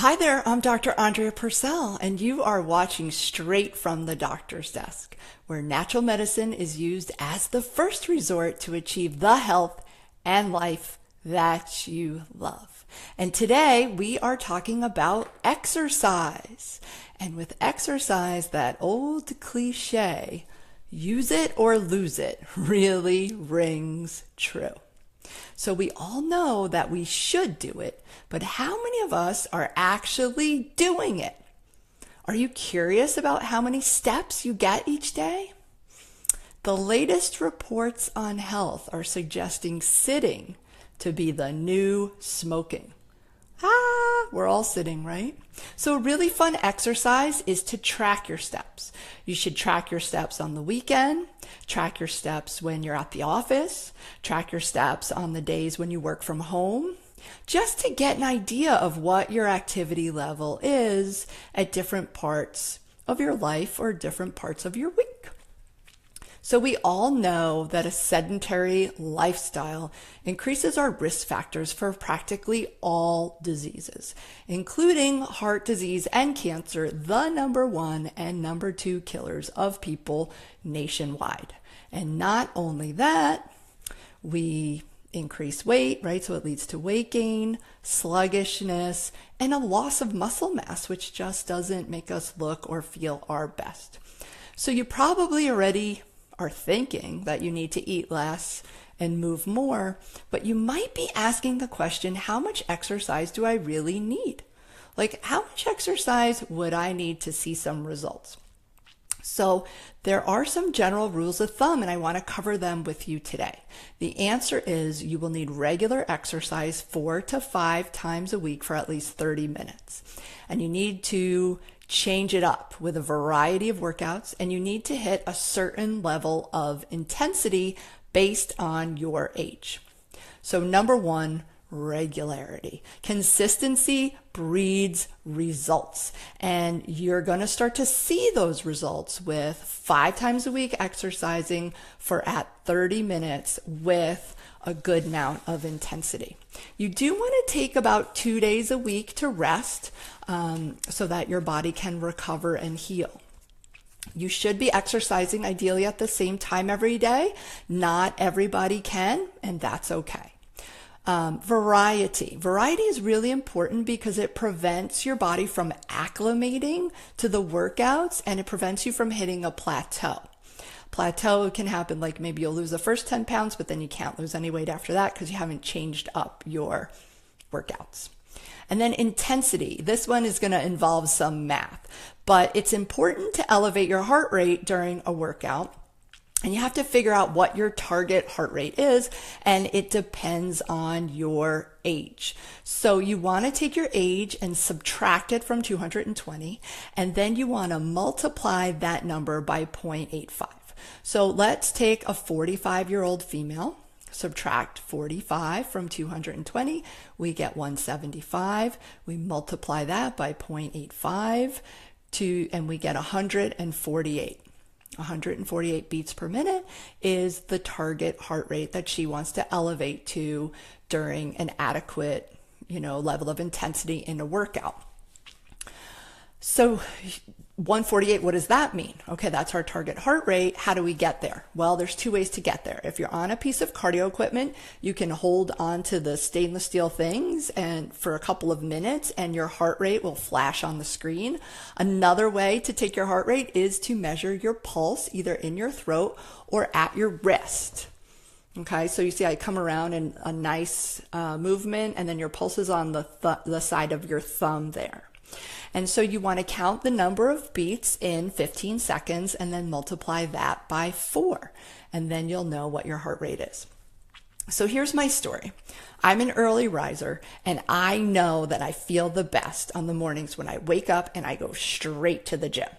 Hi there, I'm Dr. Andrea Purcell, and you are watching Straight from the Doctor's Desk, where natural medicine is used as the first resort to achieve the health and life that you love. And today we are talking about exercise. And with exercise, that old cliche, use it or lose it, really rings true. So we all know that we should do it, but how many of us are actually doing it? Are you curious about how many steps you get each day? The latest reports on health are suggesting sitting to be the new smoking. We're all sitting, right? So a really fun exercise is to track your steps. You should track your steps on the weekend, track your steps when you're at the office, track your steps on the days when you work from home, just to get an idea of what your activity level is at different parts of your life or different parts of your week. So we all know that a sedentary lifestyle increases our risk factors for practically all diseases, including heart disease and cancer, the number 1 and number 2 killers of people nationwide. And not only that, we increase weight, right? So it leads to weight gain, sluggishness, and a loss of muscle mass, which just doesn't make us look or feel our best. So you probably already are thinking that you need to eat less and move more, but you might be asking the question, how much exercise do I really need? Like, how much exercise would I need to see some results? So there are some general rules of thumb, and I want to cover them with you today. The answer is you will need regular exercise 4 to 5 times a week for at least 30 minutes. And you need to change it up with a variety of workouts, and you need to hit a certain level of intensity based on your age. So number 1, regularity. Consistency breeds results, and you're going to start to see those results with 5 times a week exercising for at 30 minutes with a good amount of intensity. You do want to take about 2 days a week to rest so that your body can recover and heal. You should be exercising ideally at the same time every day. Not everybody can, and that's okay. Variety. Variety is really important because it prevents your body from acclimating to the workouts, and it prevents you from hitting a plateau. Plateau can happen like maybe you'll lose the first 10 pounds, but then you can't lose any weight after that because you haven't changed up your workouts. And then intensity. This one is going to involve some math, but it's important to elevate your heart rate during a workout. And you have to figure out what your target heart rate is, and it depends on your age. So you want to take your age and subtract it from 220, and then you want to multiply that number by 0.85. So let's take a 45-year-old female, subtract 45 from 220, we get 175. We multiply that by 0.85 and we get 148. 148 beats per minute is the target heart rate that she wants to elevate to during an adequate, level of intensity in a workout. So 148, what does that mean? Okay, that's our target heart rate. How do we get there? Well, there's 2 ways to get there. If you're on a piece of cardio equipment, you can hold on to the stainless steel things and for a couple of minutes, and your heart rate will flash on the screen. Another way to take your heart rate is to measure your pulse either in your throat or at your wrist. Okay, so you see I come around in a nice movement, and then your pulse is on the side of your thumb there. And so you want to count the number of beats in 15 seconds and then multiply that by 4. And then you'll know what your heart rate is. So here's my story. I'm an early riser, and I know that I feel the best on the mornings when I wake up and I go straight to the gym.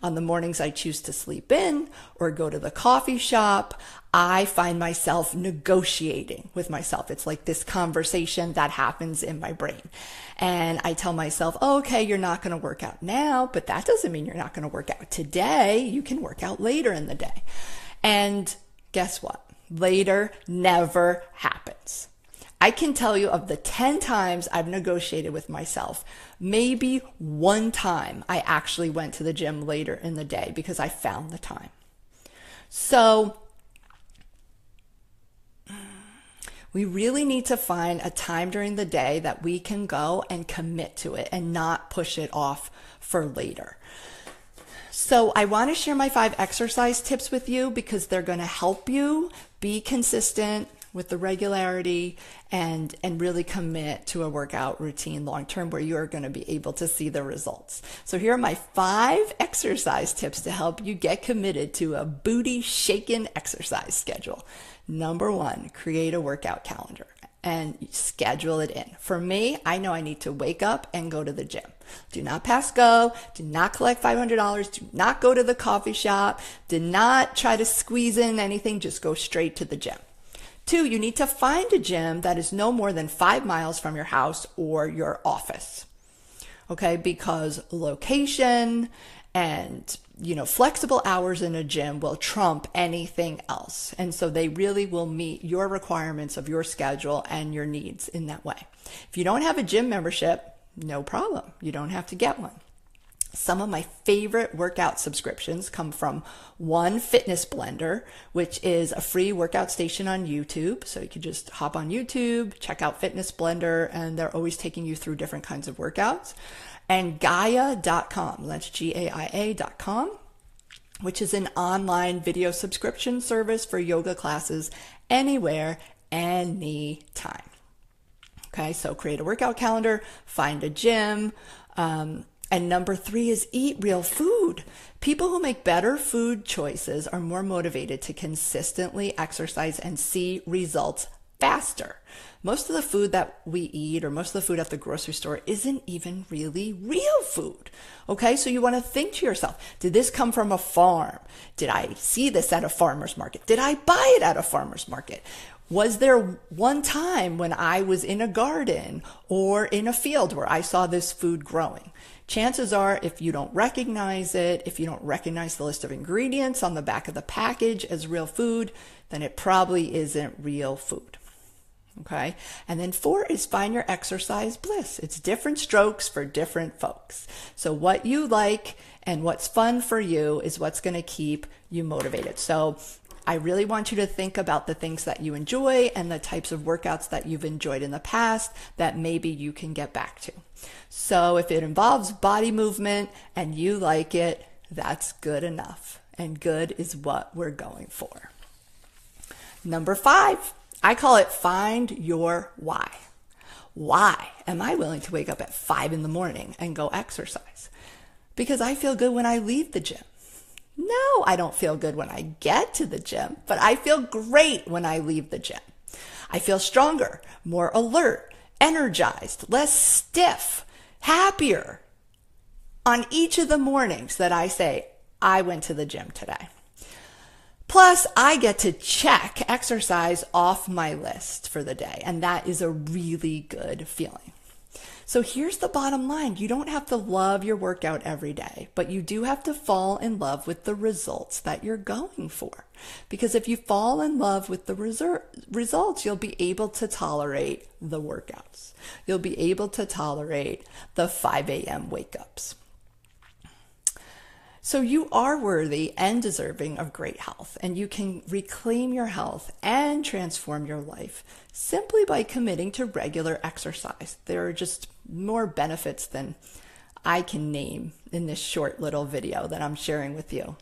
On the mornings I choose to sleep in or go to the coffee shop, I find myself negotiating with myself. It's like this conversation that happens in my brain. And I tell myself, oh, okay, you're not going to work out now, but that doesn't mean you're not going to work out today. You can work out later in the day. And guess what? Later never happens. I can tell you of the 10 times I've negotiated with myself, maybe one time I actually went to the gym later in the day because I found the time. So we really need to find a time during the day that we can go and commit to it and not push it off for later. So I want to share my 5 exercise tips with you because they're going to help you be consistent with the regularity and really commit to a workout routine long term where you're going to be able to see the results. So here are my 5 exercise tips to help you get committed to a booty shakin' exercise schedule. Number 1, create a workout calendar and schedule it in. For me, I know I need to wake up and go to the gym. Do not pass go. Do not collect $500. Do not go to the coffee shop. Do not try to squeeze in anything. Just go straight to the gym. 2, you need to find a gym that is no more than 5 miles from your house or your office. Okay, because location and flexible hours in a gym will trump anything else. And so they really will meet your requirements of your schedule and your needs in that way. If you don't have a gym membership, no problem. You don't have to get one. Some of my favorite workout subscriptions come from One Fitness Blender, which is a free workout station on YouTube. So you can just hop on YouTube, check out Fitness Blender, and they're always taking you through different kinds of workouts. And Gaia.com, that's Gaia.com, which is an online video subscription service for yoga classes anywhere, anytime. Okay, so create a workout calendar, find a gym, and number 3 is eat real food. People who make better food choices are more motivated to consistently exercise and see results faster. Most of the food that we eat or most of the food at the grocery store isn't even really real food. Okay, so you want to think to yourself, did this come from a farm? Did I see this at a farmer's market? Did I buy it at a farmer's market? Was there one time when I was in a garden or in a field where I saw this food growing? Chances are, if you don't recognize it, if you don't recognize the list of ingredients on the back of the package as real food, then it probably isn't real food. Okay. And then 4 is find your exercise bliss. It's different strokes for different folks. So what you like and what's fun for you is what's going to keep you motivated. So I really want you to think about the things that you enjoy and the types of workouts that you've enjoyed in the past that maybe you can get back to. So if it involves body movement and you like it, that's good enough. And good is what we're going for. Number 5, I call it find your why. Why am I willing to wake up at 5 in the morning and go exercise? Because I feel good when I leave the gym. No, I don't feel good when I get to the gym, but I feel great when I leave the gym. I feel stronger, more alert, energized, less stiff, happier on each of the mornings that I say, I went to the gym today. Plus, I get to check exercise off my list for the day, and that is a really good feeling. So here's the bottom line. You don't have to love your workout every day, but you do have to fall in love with the results that you're going for. Because if you fall in love with the results, you'll be able to tolerate the workouts. You'll be able to tolerate the 5 a.m. wake-ups. So you are worthy and deserving of great health, and you can reclaim your health and transform your life simply by committing to regular exercise. There are just more benefits than I can name in this short little video that I'm sharing with you.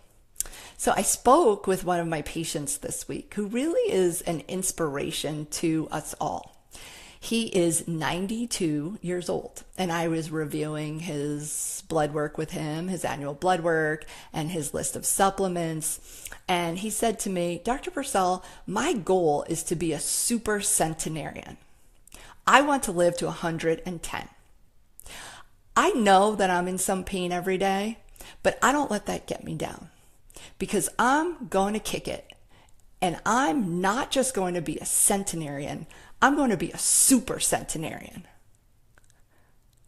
So I spoke with one of my patients this week who really is an inspiration to us all. He is 92 years old, and I was reviewing his blood work with him, his annual blood work, and his list of supplements. And he said to me, Dr. Purcell, my goal is to be a super centenarian. I want to live to 110. I know that I'm in some pain every day, but I don't let that get me down because I'm going to kick it. And I'm not just going to be a centenarian, I'm going to be a super centenarian.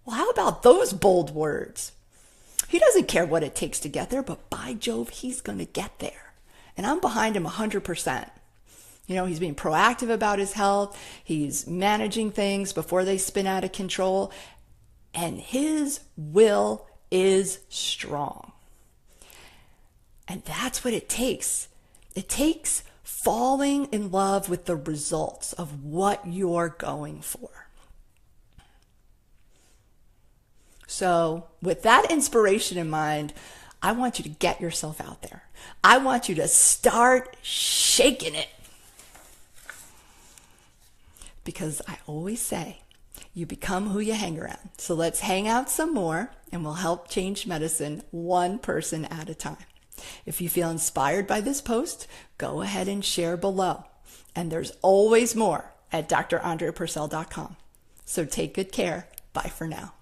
Well, how about those bold words? He doesn't care what it takes to get there, but by Jove, he's going to get there. And I'm behind him 100%. He's being proactive about his health. He's managing things before they spin out of control. And his will is strong. And that's what it takes. It takes falling in love with the results of what you're going for. So with that inspiration in mind, I want you to get yourself out there. I want you to start shaking it. Because I always say, you become who you hang around. So let's hang out some more and we'll help change medicine one person at a time. If you feel inspired by this post, go ahead and share below. And there's always more at drandreapurcell.com. So take good care. Bye for now.